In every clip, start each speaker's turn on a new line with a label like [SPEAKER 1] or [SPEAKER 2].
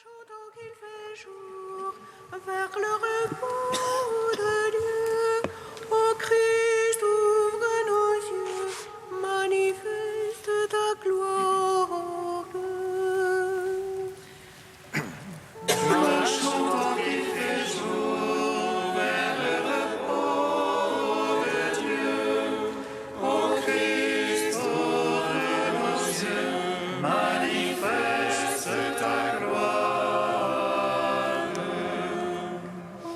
[SPEAKER 1] Marchons tant qu'il fait jour vers le repos de Dieu. Ô Christ, ouvre nos yeux, manifeste ta gloire.
[SPEAKER 2] Marchons tant qu'il fait jour vers le repos de Dieu. Ô Christ, ouvre nos yeux, manifeste ta gloire.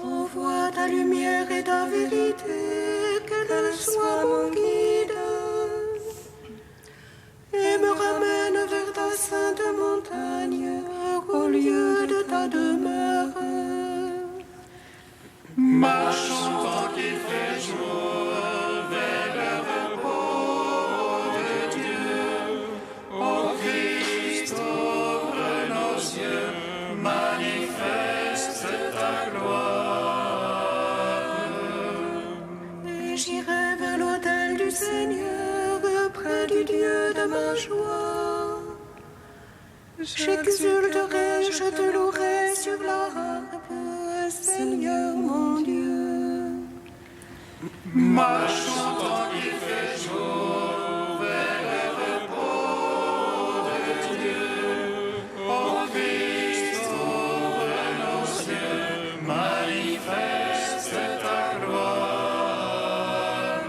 [SPEAKER 1] Envoie ta lumière et ta vérité, qu'elle soit mon guide, et me ramène vers ta sainte montagne, au lieu de ta demeure.
[SPEAKER 2] Marchons tant qu'il fait jour vers le repos de Dieu. Ô Christ, ouvre nos yeux, manifeste ta gloire.
[SPEAKER 1] Et j'irai vers l'autel du Seigneur, près du Dieu de ma joie. J'exulterai, je te louerai sur la harpe, Seigneur mon Dieu.
[SPEAKER 2] Marchons tant qu'il fait jour vers le repos de Dieu. Ô Christ, ouvre nos yeux, manifeste ta gloire.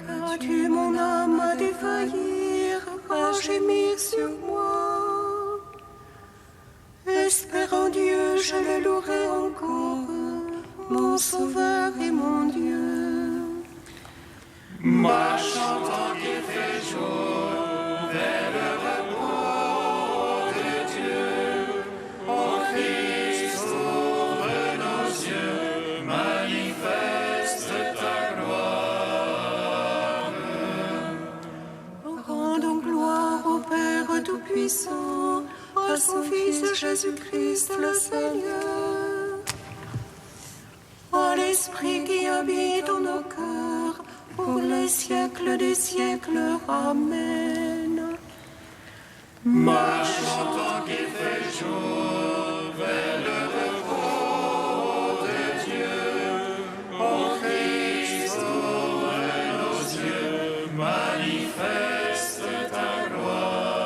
[SPEAKER 1] Qu'as-tu mon âme à défaillir, à gémir sur moi? Espère en Dieu, je le louerai encore, mon Sauveur et mon Dieu.
[SPEAKER 2] Marchons tant qu'il fait jour vers le repos de Dieu. Ô Christ, ouvre nos yeux, manifeste ta gloire.
[SPEAKER 1] Rendons gloire au Père Tout-Puissant, à son Fils Jésus-Christ le Seigneur, à l'Esprit qui habite en nos cœurs, pour les siècles des siècles. Amen.
[SPEAKER 2] Marchons tant qu'il fait jour vers le repos de Dieu. Ô Christ, ouvre nos yeux, manifeste ta gloire.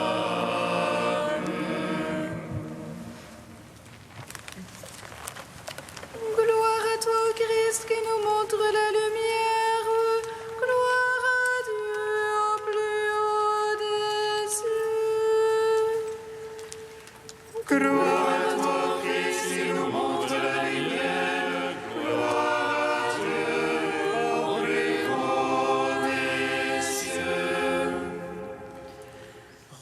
[SPEAKER 1] Gloire à toi, Christ, qui nous montre la lumière. Gloire à Dieu au plus haut des cieux.
[SPEAKER 2] Gloire à toi, Christ, qui nous montre la lumière. Gloire à Dieu au plus haut des cieux.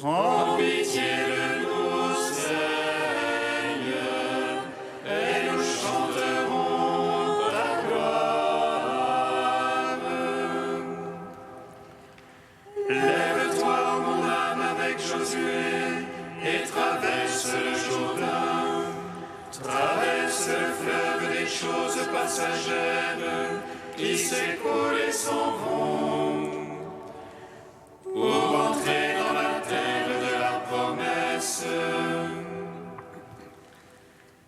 [SPEAKER 2] Rends pitié de nous, Seigneur, et nous chanterons ta gloire. Lève-toi, mon âme, avec Josué, et traverse le Jourdain. Traverse le fleuve des choses passagères qui s'écoulent et s'en vont, pour entrer dans la terre de la promesse.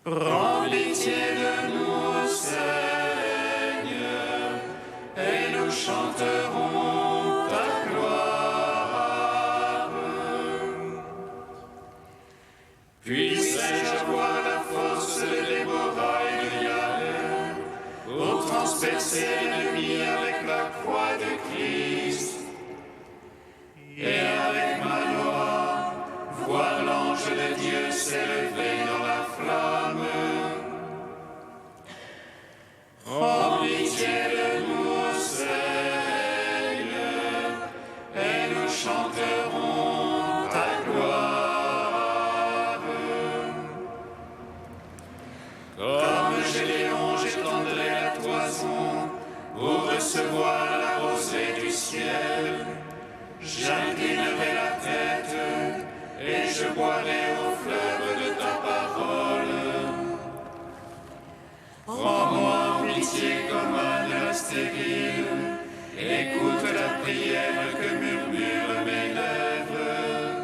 [SPEAKER 2] Prends pitié de nous, Seigneur, et nous chanterons ta gloire. Puisse-je avoir la force de Déborah et de Yael pour transpercer l'ennemi avec la croix de Christ, et avec Manoah voir l'ange de Dieu s'élever dans la flamme. Rends pitié de nous, Seigneur, et nous chanterons ta gloire. Comme Gédéon, j'étendrai la toison pour recevoir la rosée du ciel. J'inclinerai la tête et je boirai au fleuve de ta parole. Rends-moi pitié comme un stérile, écoute la prière que murmurent mes lèvres.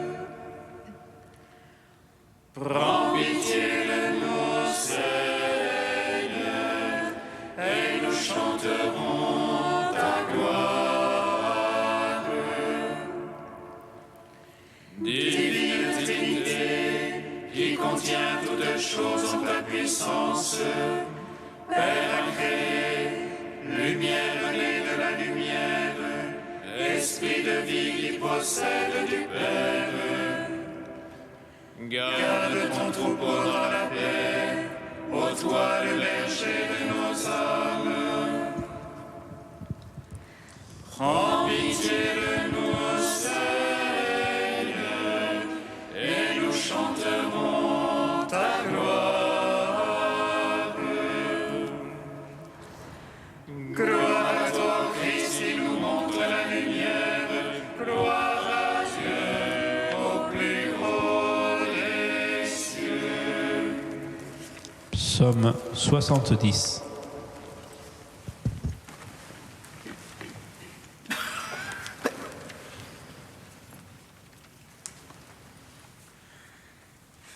[SPEAKER 2] Prends Divine Trinité, qui contient toutes choses en ta puissance, Père agréé, lumière née de la lumière, Esprit de vie qui procède du Père. Garde ton troupeau dans la paix, ô toi le berger de nos âmes. Prends pitié de nous, Seigneur, et nous chanterons ta gloire. Gloire à toi, Christ, qui nous montre la lumière. Gloire à Dieu, au plus haut des cieux.
[SPEAKER 3] Psaume 70.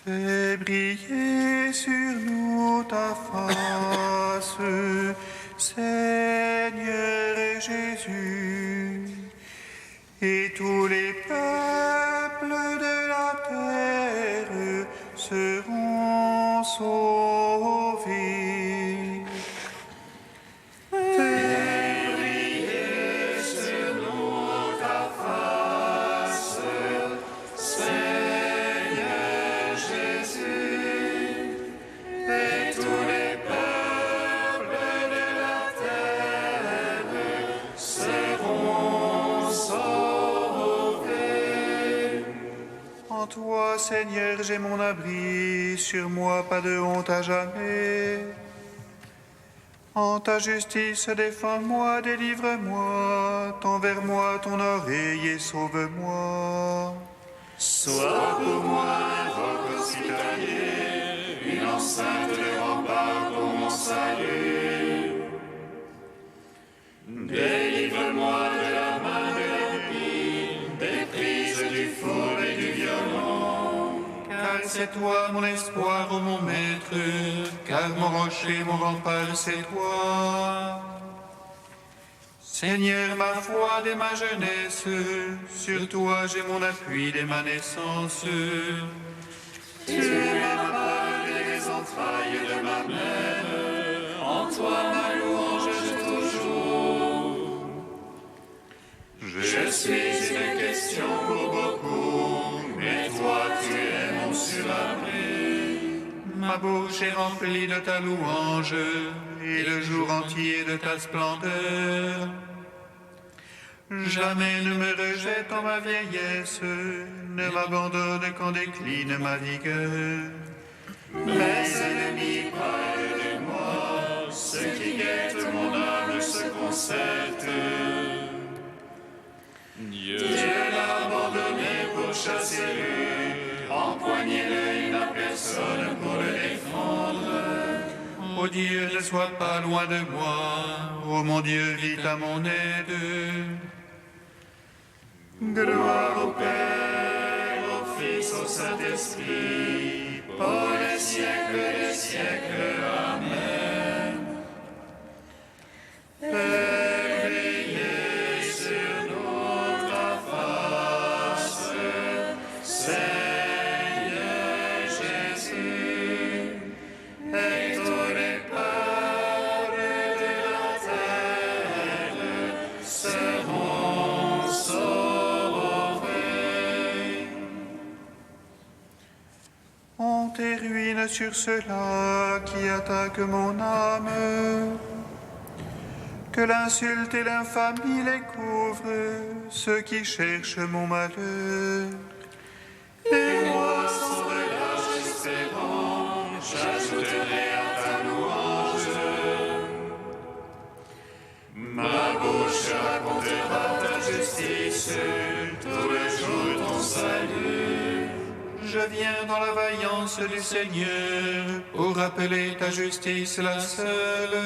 [SPEAKER 4] Fais briller sur nous ta face, Seigneur Jésus, et tous les peuples de la terre seront sauvés. Fais briller sur nous ta face, Seigneur Jésus, et tous les peuples de la terre seront sauvés. En toi, Seigneur, j'ai mon abri, sur moi pas de honte à jamais. En ta justice, défends-moi, délivre-moi, tends vers moi ton oreille et sauve-moi.
[SPEAKER 2] Sois pour moi un roc hospitalier, une enceinte de rempart pour mon salut. Délivre-moi de la main de l'impie, des prises du four et du violon.
[SPEAKER 4] Car c'est toi mon espoir, ô mon maître, car mon rocher, mon rempart, c'est toi. Seigneur, ma foi dès ma jeunesse, sur toi j'ai mon appui dès ma naissance.
[SPEAKER 2] Tu es ma part et les entrailles de ma mère, en toi ma louange toujours. Je suis une question pour beaucoup, mais toi tu es mon surabri.
[SPEAKER 4] Ma bouche est remplie de ta louange, et le jour entier de ta splendeur. Jamais ne me rejette en ma vieillesse, ne m'abandonne quand décline ma vigueur.
[SPEAKER 2] Mes ennemis parlent de moi, ceux qui guettent mon âme se concertent. Dieu l'a abandonné pour chasser lui, empoignez-le, il n'a personne pour le défendre.
[SPEAKER 4] Ô Dieu, ne sois pas loin de moi, ô mon Dieu, vite à mon aide.
[SPEAKER 2] Gloire au Père, au Fils, au Saint-Esprit, pour les siècles des siècles. Amen. Fais briller sur nous ta face, Seigneur Jésus, et tous les peuples de la terre seront sauvés.
[SPEAKER 4] Honte et ruine sur ceux-là qui attaquent mon âme. Que l'insulte et l'infamie les couvrent, ceux qui cherchent mon malheur.
[SPEAKER 2] Et moi, sans relâche espérant, j'ajouterai à ta louange. Ma bouche racontera ta justice, tout le jour ton salut.
[SPEAKER 4] Je viens dans la vaillance du Seigneur pour rappeler ta justice la seule.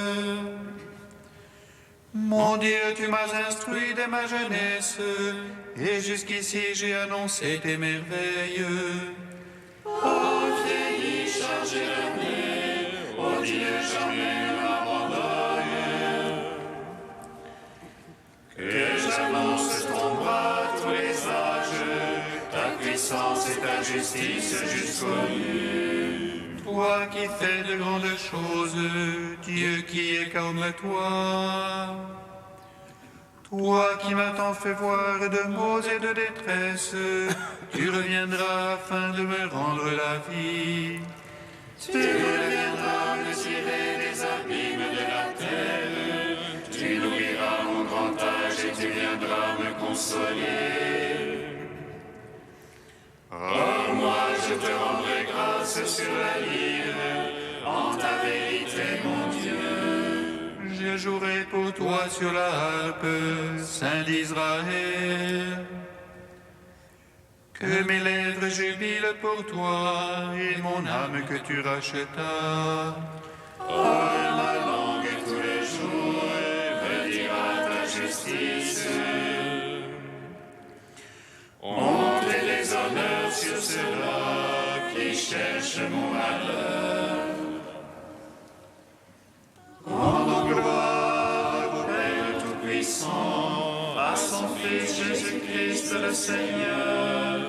[SPEAKER 4] Mon Dieu, tu m'as instruit dès ma jeunesse, et jusqu'ici j'ai annoncé tes merveilles.
[SPEAKER 2] Ô vieilli chargé d'années, ô Dieu, jamais ne m'abandonne. Que j'annonce ton bras à tous les âges, ta puissance ta justice jusqu'au but.
[SPEAKER 4] Toi qui fais de grandes choses, Dieu qui est comme toi. Toi qui m'as tant fait voir de maux et de détresse, tu reviendras afin de me rendre la vie.
[SPEAKER 2] Tu reviendras me tirer des abîmes de la terre. Tu nourriras mon grand âge et tu viendras me consoler. Oh, moi je te rendrai grâce sur la lyre, en ta vérité, mon Dieu.
[SPEAKER 4] Je jouerai pour toi sur la harpe, Saint d'Israël. Que mes lèvres jubilent pour toi et mon âme que tu rachetas.
[SPEAKER 2] Oh, ma langue tous les jours redira ta justice. Honte et les honneurs sur ceux-là qui cherchent mon malheur. Rendons gloire au Père Tout-Puissant, à son Fils Jésus-Christ le Seigneur,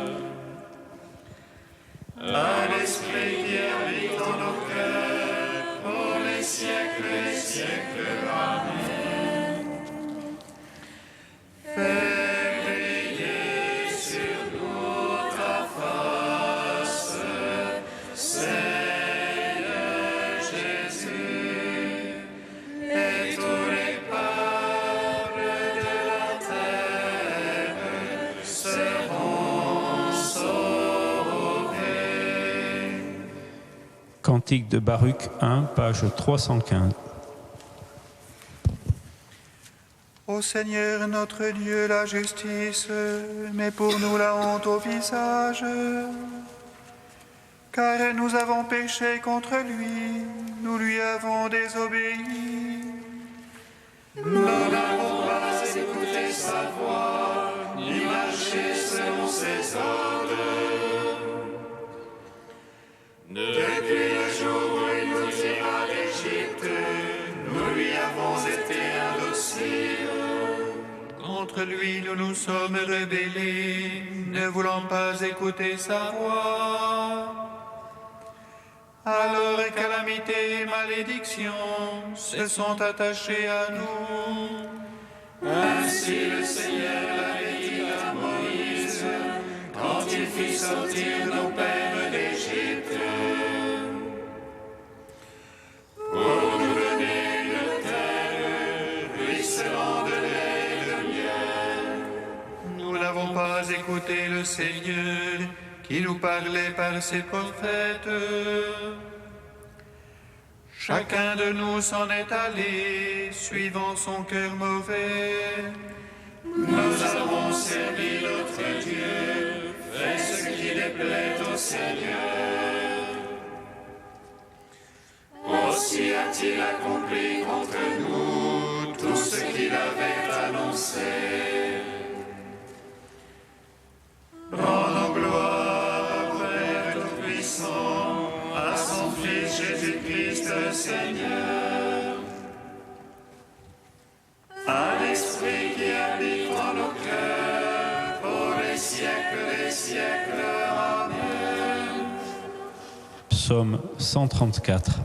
[SPEAKER 2] à l'Esprit qui habite en nos cœurs, pour les siècles et siècles. Amen. Fais briller sur nous ta face, Seigneur Jésus, et tous les peuples de la terre seront sauvés.
[SPEAKER 3] Cantique de Baruch 1, page 315.
[SPEAKER 4] Ô Seigneur notre Dieu, la justice, mais pour nous la honte au visage. Car nous avons péché contre lui, nous lui avons désobéi.
[SPEAKER 2] Nous n'avons pas écouté sa voix, ni marché selon ses ordres. Depuis le jour où il nous tira d'Égypte, nous lui avons été indociles.
[SPEAKER 4] Contre lui, nous nous sommes rebellés, ne voulant pas écouter sa voix. Alors calamité et malédiction se sont attachés à nous.
[SPEAKER 2] Ainsi le Seigneur l'avait dit à Moïse, quand il fit sortir nos pères d'Égypte, pour nous donner une terre ruisselant de lait et de miel.
[SPEAKER 4] Nous n'avons pas écouté le Seigneur qui nous parlait par ses prophètes. Chacun de nous s'en est allé, suivant son cœur mauvais.
[SPEAKER 2] Nous avons servi notre Dieu, fait ce qui déplaît au Seigneur. Aussi a-t-il accompli contre nous tout ce qu'il avait annoncé. Rendons gloire au Père Tout-Puissant, à son Fils Jésus-Christ le Seigneur, à l'Esprit qui habite en nos cœurs, pour les siècles des siècles. Amen.
[SPEAKER 3] Psaume 134.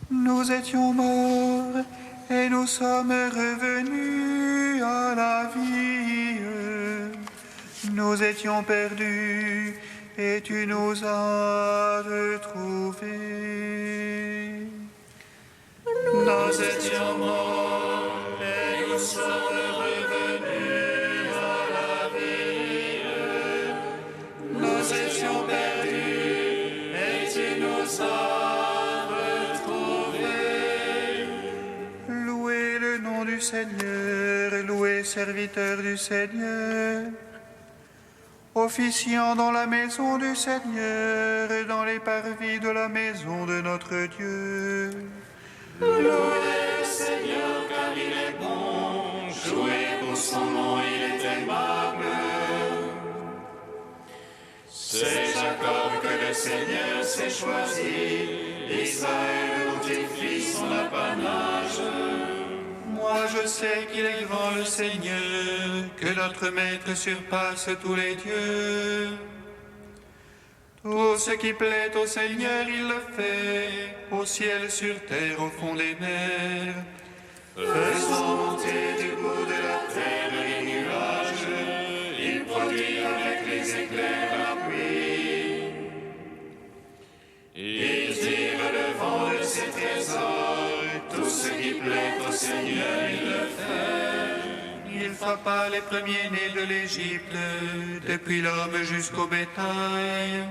[SPEAKER 4] Nous étions morts et nous sommes revenus à la vie. Nous étions perdus et tu nous as retrouvés.
[SPEAKER 2] Nous étions morts et nous sommes revenus à la vie. Nous étions perdus et tu nous as retrouvés.
[SPEAKER 4] Louez le nom du Seigneur, louez serviteur du Seigneur. Officiant dans la maison du Seigneur et dans les parvis de la maison de notre Dieu.
[SPEAKER 2] Louez le Seigneur car il est bon, jouez pour son nom, il est aimable. C'est Jacob que le Seigneur s'est choisi, Israël dont il fit son apanage.
[SPEAKER 4] Moi je sais qu'il est grand le Seigneur, que notre Maître surpasse tous les dieux. Tout ce qui plaît au Seigneur, il le fait, au ciel, sur terre, au fond des mers.
[SPEAKER 2] Faisant monter du bout de la terre les nuages, il produit avec les éclairs la pluie. Il tire le vent de ses trésors, tout ce qui plaît au Seigneur, il le fait.
[SPEAKER 4] Il frappa les premiers-nés de l'Égypte, depuis l'homme jusqu'au bétail.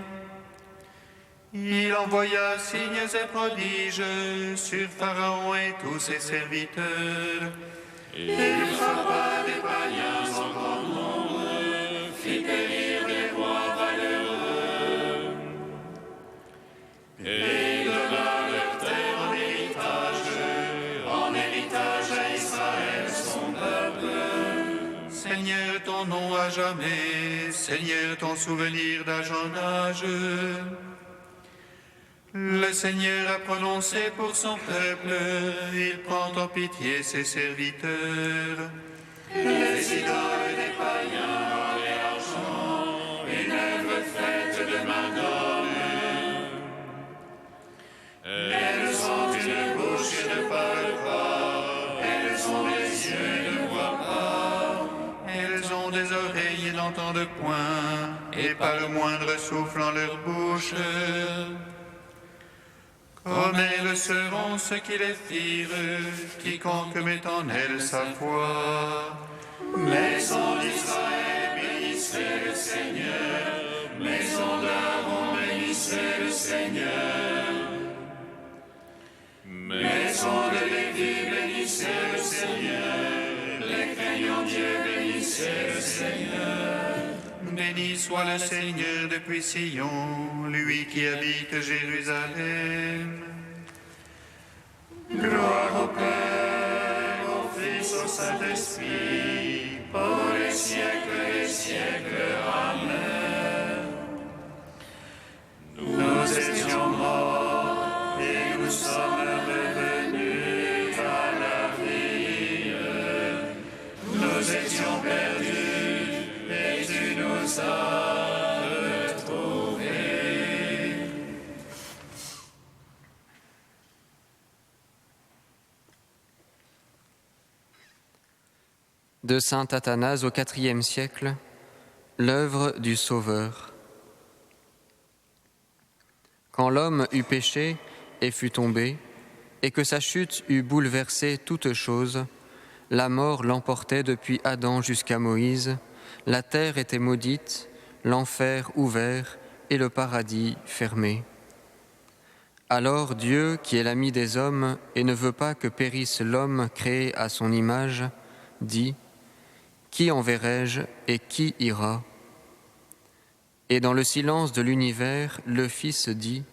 [SPEAKER 4] Il envoya signes et prodiges sur Pharaon et tous ses serviteurs.
[SPEAKER 2] Il frappa des païens en grand nombre, fit périr des rois valeureux. Et il donna leur terre en héritage à Israël son peuple.
[SPEAKER 4] Seigneur, ton nom à jamais, Seigneur, ton souvenir d'âge en âge. Le Seigneur a prononcé pour son peuple, il prend en pitié ses serviteurs.
[SPEAKER 2] Les idoles des païens, or et argent, une œuvre faite de main d'homme. Elles ont une bouche et ne parlent pas, elles ont des yeux et ne voient pas.
[SPEAKER 4] Elles ont des oreilles et n'entendent point, et pas le moindre souffle en leur bouche. Comme elles seront ceux qui les firent, quiconque met en elles sa foi.
[SPEAKER 2] Maison d'Israël, bénissez le Seigneur. Maison d'Aaron, bénissez le Seigneur. Maison de Lévi, bénissez le Seigneur. Les craignants Dieu, bénissez le Seigneur.
[SPEAKER 4] Béni soit le Seigneur depuis Sion, lui qui habite Jérusalem.
[SPEAKER 2] Gloire au Père, au Fils, au Saint-Esprit, pour les siècles des siècles. Amen. Nous étions morts et nous sommes revenus à la vie. Nous étions perdus et tu nous as retrouvés.
[SPEAKER 5] De saint Athanase au IVe siècle, l'œuvre du Sauveur. Quand l'homme eut péché et fut tombé, et que sa chute eut bouleversé toutes choses, la mort l'emportait depuis Adam jusqu'à Moïse, la terre était maudite, l'enfer ouvert et le paradis fermé. Alors Dieu, qui est l'ami des hommes et ne veut pas que périsse l'homme créé à son image, dit : Qui enverrai-je et qui ira ? Et dans le silence de l'univers, le Fils dit :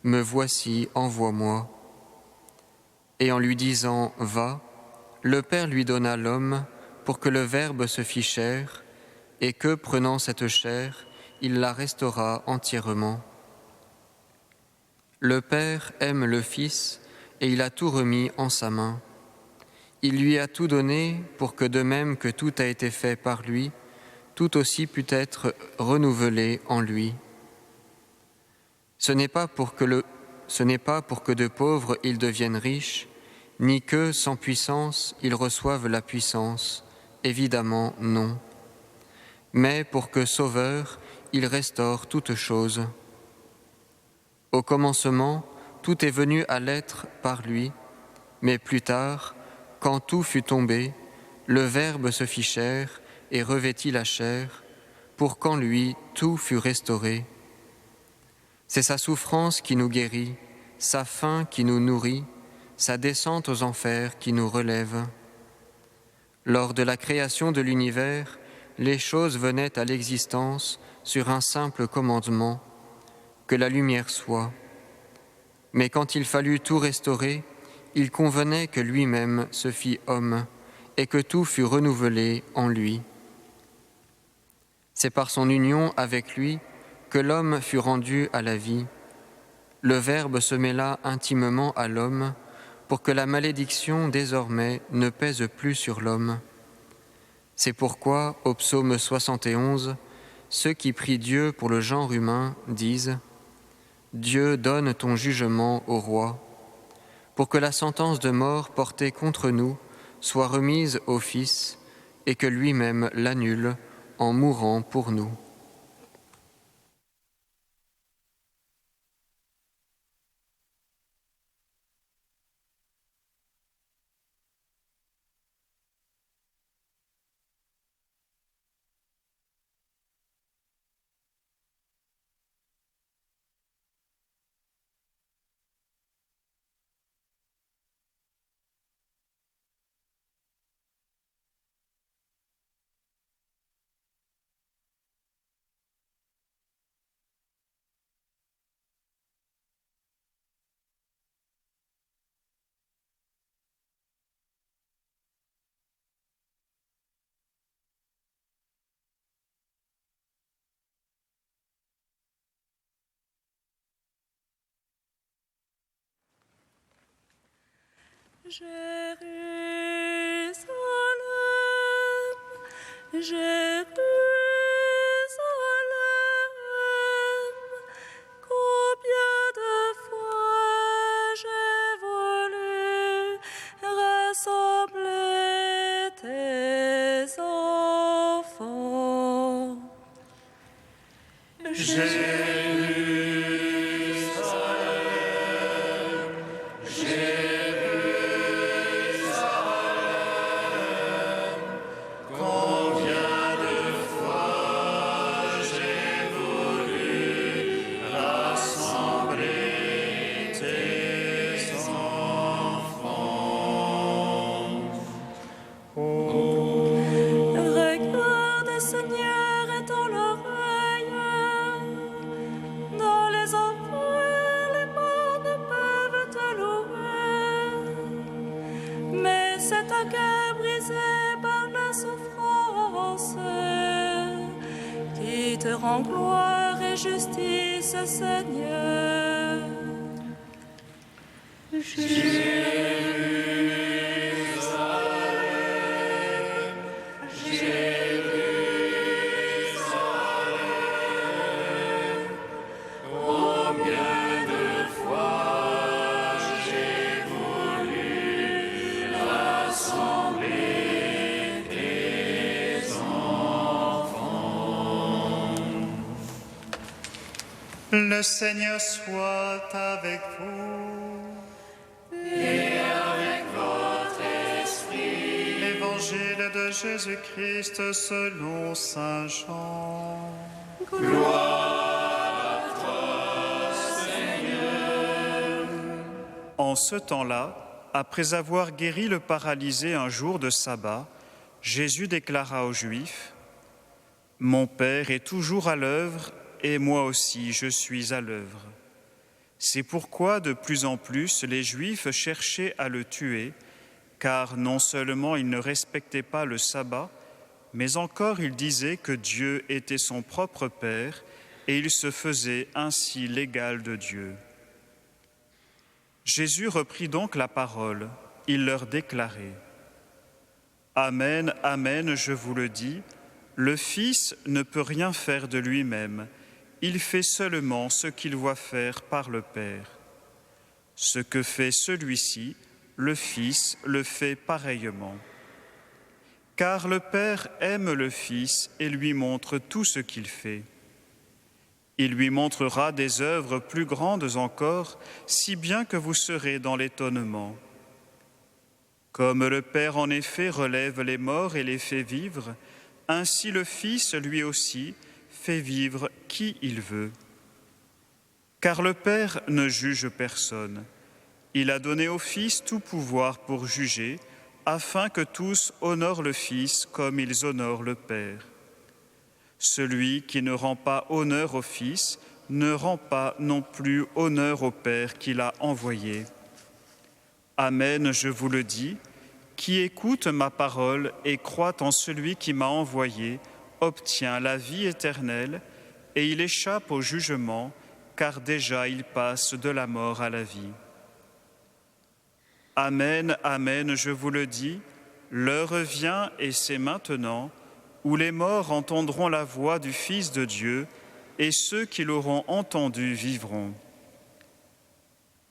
[SPEAKER 5] Me voici, envoie-moi. Et en lui disant : Va, le Père lui donna l'homme pour que le Verbe se fît chair, et que, prenant cette chair, il la restaura entièrement. Le Père aime le Fils, et il a tout remis en sa main. Il lui a tout donné pour que, de même que tout a été fait par lui, tout aussi pût être renouvelé en lui. Ce n'est pas pour que de pauvres ils deviennent riches, ni que, sans puissance, ils reçoivent la puissance. Évidemment, non. Mais pour que, sauveur, il restaure toutes choses. Au commencement, tout est venu à l'être par lui, mais plus tard, quand tout fut tombé, le Verbe se fit chair et revêtit la chair, pour qu'en lui tout fût restauré. C'est sa souffrance qui nous guérit, sa faim qui nous nourrit, sa descente aux enfers qui nous relève. Lors de la création de l'univers, les choses venaient à l'existence sur un simple commandement, que la lumière soit. Mais quand il fallut tout restaurer, il convenait que lui-même se fît homme et que tout fût renouvelé en lui. C'est par son union avec lui que l'homme fut rendu à la vie. Le Verbe se mêla intimement à l'homme pour que la malédiction désormais ne pèse plus sur l'homme. C'est pourquoi, au psaume 71, ceux qui prient Dieu pour le genre humain disent « Dieu, donne ton jugement au roi, pour que la sentence de mort portée contre nous soit remise au Fils et que lui-même l'annule en mourant pour nous. »
[SPEAKER 1] Jérusalem, Jérusalem, combien de fois j'ai voulu rassembler tes enfants. Regarde, Seigneur, et dans l'oreille, dans les enfers, les morts ne peuvent te louer. Mais c'est un cœur brisé par la souffrance qui te rend gloire et justice, Seigneur.
[SPEAKER 4] Le Seigneur soit avec vous.
[SPEAKER 2] Et avec votre esprit.
[SPEAKER 4] Évangile de Jésus-Christ selon saint Jean.
[SPEAKER 2] Gloire à toi, Seigneur.
[SPEAKER 4] En ce temps-là, après avoir guéri le paralysé un jour de sabbat, Jésus déclara aux Juifs : « Mon Père est toujours à l'œuvre, et moi aussi je suis à l'œuvre. » C'est pourquoi de plus en plus les Juifs cherchaient à le tuer, car non seulement il ne respectait pas le sabbat, mais encore il disait que Dieu était son propre Père et il se faisait ainsi l'égal de Dieu. Jésus reprit donc la parole. Il leur déclarait : « Amen, amen, je vous le dis, le Fils ne peut rien faire de lui-même. Il fait seulement ce qu'il voit faire par le Père. Ce que fait celui-ci, le Fils le fait pareillement. Car le Père aime le Fils et lui montre tout ce qu'il fait. Il lui montrera des œuvres plus grandes encore, si bien que vous serez dans l'étonnement. Comme le Père en effet relève les morts et les fait vivre, ainsi le Fils lui aussi fait vivre qui il veut. Car le Père ne juge personne. Il a donné au Fils tout pouvoir pour juger, afin que tous honorent le Fils comme ils honorent le Père. Celui qui ne rend pas honneur au Fils ne rend pas non plus honneur au Père qui l'a envoyé. Amen, je vous le dis, qui écoute ma parole et croit en celui qui m'a envoyé, obtient la vie éternelle, et il échappe au jugement, car déjà il passe de la mort à la vie. Amen, amen, je vous le dis, l'heure vient, et c'est maintenant, où les morts entendront la voix du Fils de Dieu, et ceux qui l'auront entendu vivront.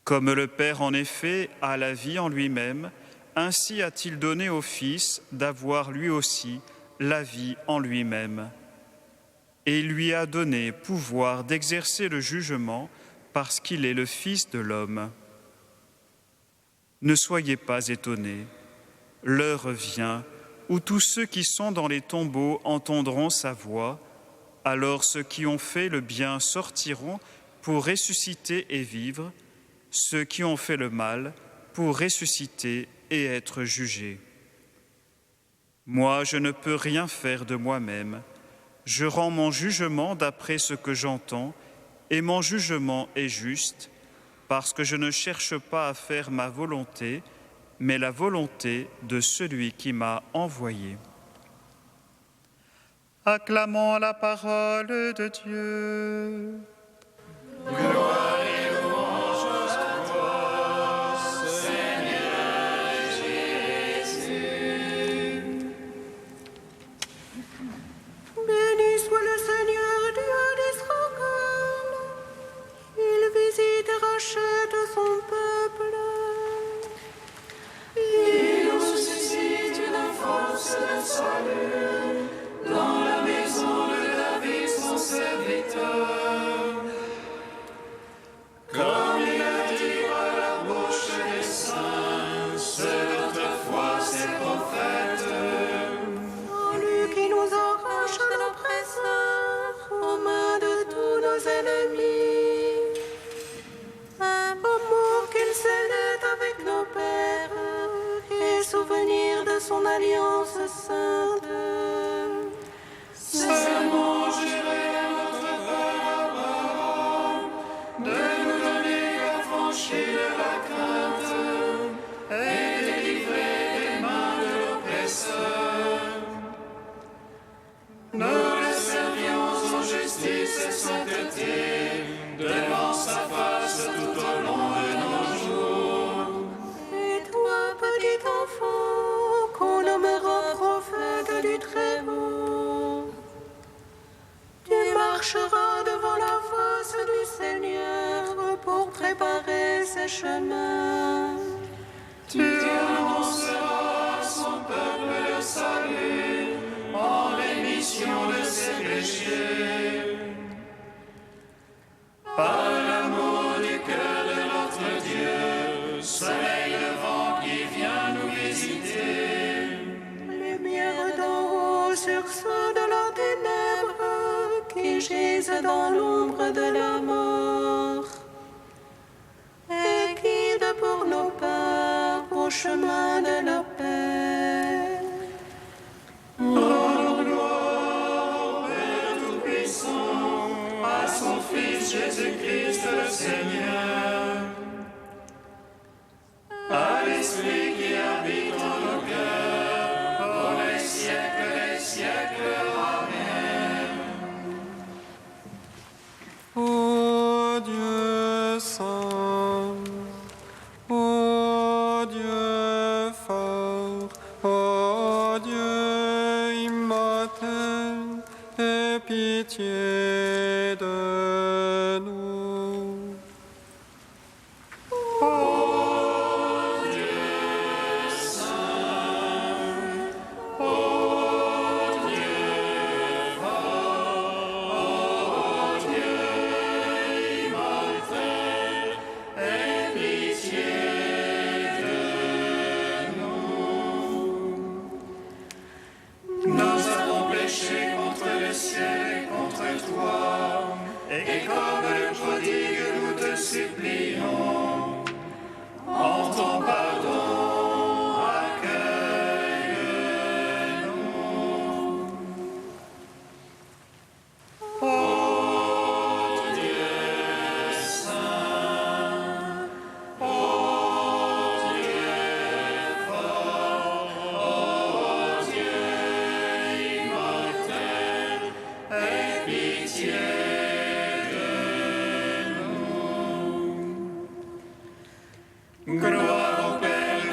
[SPEAKER 4] Comme le Père, en effet, a la vie en lui-même, ainsi a-t-il donné au Fils d'avoir lui aussi la vie en lui-même. Et il lui a donné pouvoir d'exercer le jugement parce qu'il est le Fils de l'homme. Ne soyez pas étonnés, l'heure vient où tous ceux qui sont dans les tombeaux entendront sa voix, alors ceux qui ont fait le bien sortiront pour ressusciter et vivre, ceux qui ont fait le mal pour ressusciter et être jugés. Moi, je ne peux rien faire de moi-même. Je rends mon jugement d'après ce que j'entends, et mon jugement est juste, parce que je ne cherche pas à faire ma volonté, mais la volonté de celui qui m'a envoyé. Acclamons la parole de Dieu.
[SPEAKER 2] Gloire et louange à toi, Seigneur Jésus.
[SPEAKER 1] Béni soit le Seigneur, Dieu d'Israël. Il visite et rachète son peuple.
[SPEAKER 2] Il nous suscite une force de salut dans la maison de David, son serviteur. Comme il a dit par la bouche des saints, ceux d'autrefois ses prophètes.
[SPEAKER 1] Lui qui nous arrache de l'oppresseur, aux mains de tous nos ennemis. Amour qu'il célèbre avec nos pères, et souvenir de son alliance sainte.
[SPEAKER 2] Seulement juré à notre Père Abraham de nous donner l'affranchie de la crainte et délivrer des mains de l'oppresseur. Nous le servions en justice et sainteté devant sa face tout au long de nos jours.
[SPEAKER 1] Et toi, petit enfant, qu'on nommera prophète du Très-Haut, tu marcheras devant la face du Seigneur pour préparer ses chemins.
[SPEAKER 2] Tu annonceras à son peuple le salut en rémission de ses péchés. Par l'amour du cœur de notre Dieu, soleil levant qui vient nous visiter.
[SPEAKER 1] Lumière d'en haut sur ceux de la ténèbre qui gisent dans l'ombre de la mort. Et guide pour nos pas au chemin de la paix.
[SPEAKER 2] Rendons gloire au Père Tout-Puissant, à son Fils Jésus-Christ le Seigneur, à l'Esprit qui habite en nos cœurs, pour les siècles des siècles. Amen.
[SPEAKER 5] Ô Dieu saint, ô Dieu fort, ô Dieu immortel, aie pitié de nous.
[SPEAKER 2] Nous avons péché contre le ciel et contre toi, et comme le prodigue, nous te supplions, en ton pardon, accueille-nous. Ô Dieu saint, ô Dieu fort, ô Dieu immortel, aie pitié de nous. Gloire au Père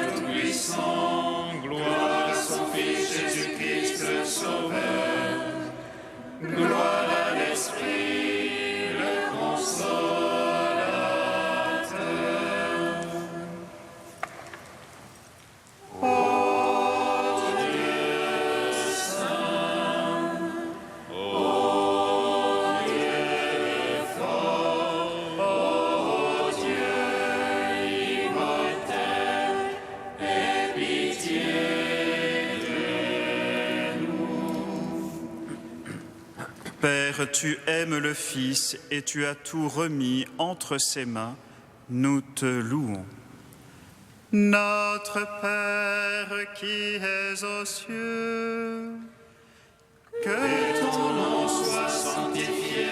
[SPEAKER 4] Père, tu aimes le Fils et tu as tout remis entre ses mains. Nous te louons. Notre Père qui es aux cieux, que ton nom soit sanctifié,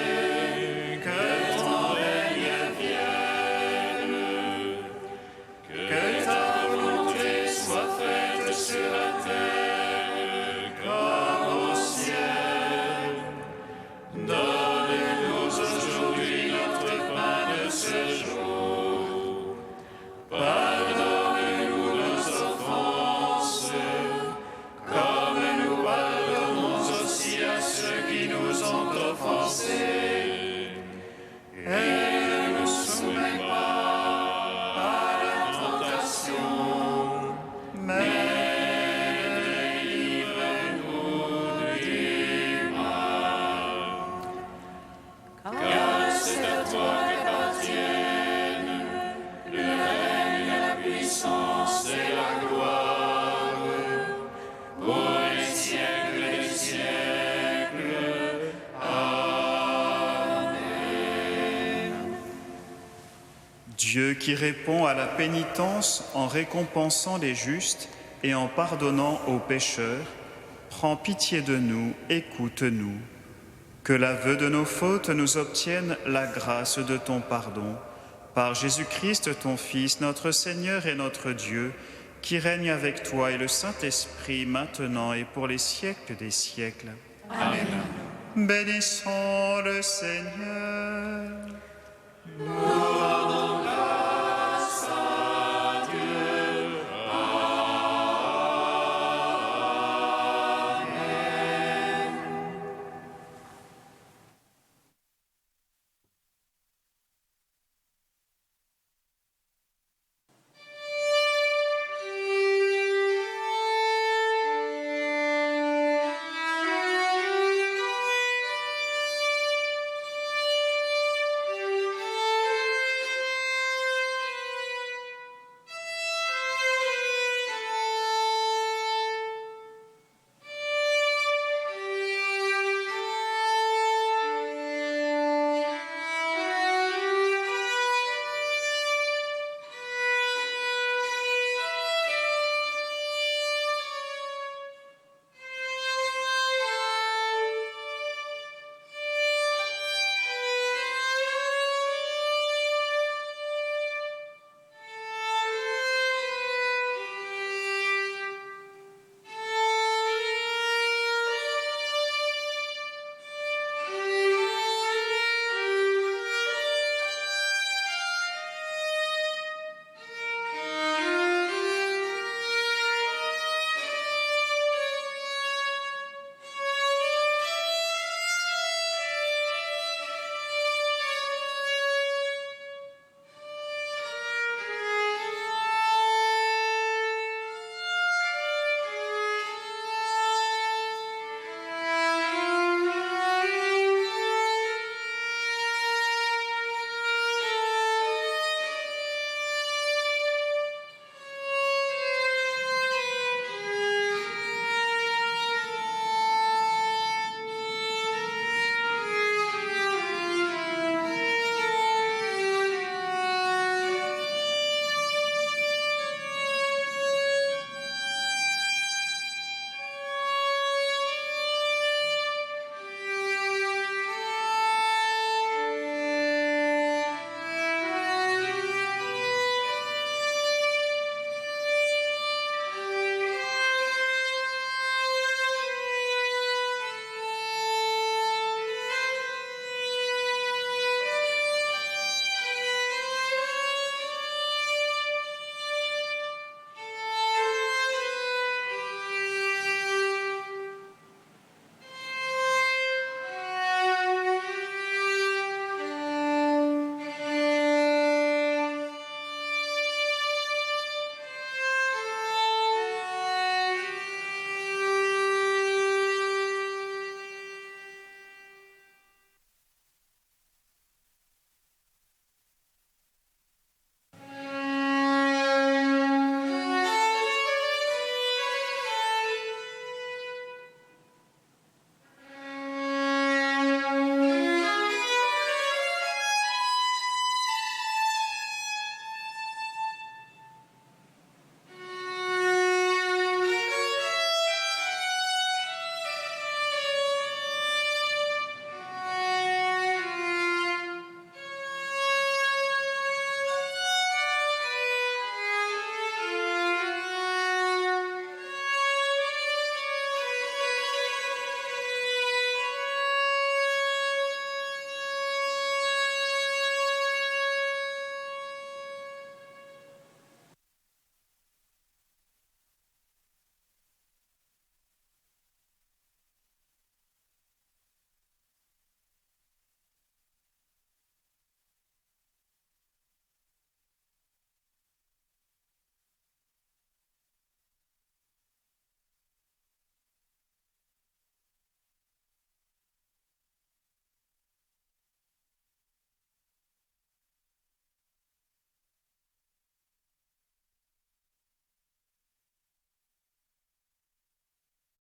[SPEAKER 4] que ton règne vienne, que ta volonté soit faite sur la terre comme au ciel. Donne-nous aujourd'hui notre pain de ce jour. Pardonne-nous nos offenses, comme nous pardonnons aussi à ceux qui nous ont offensés. Et ne nous soumets pas à la tentation, mais délivre-nous du mal. Car c'est à toi qu'appartiennent le règne, la puissance et la gloire pour les siècles des siècles. Amen. Dieu qui répond à la pénitence en récompensant les justes et en pardonnant aux pécheurs, prends pitié de nous, écoute-nous. Que l'aveu de nos fautes nous obtienne la grâce de ton pardon. Par Jésus-Christ, ton Fils, notre Seigneur et notre Dieu, qui règne avec toi et le Saint-Esprit, maintenant et pour les siècles des siècles. Amen. Bénissons le Seigneur.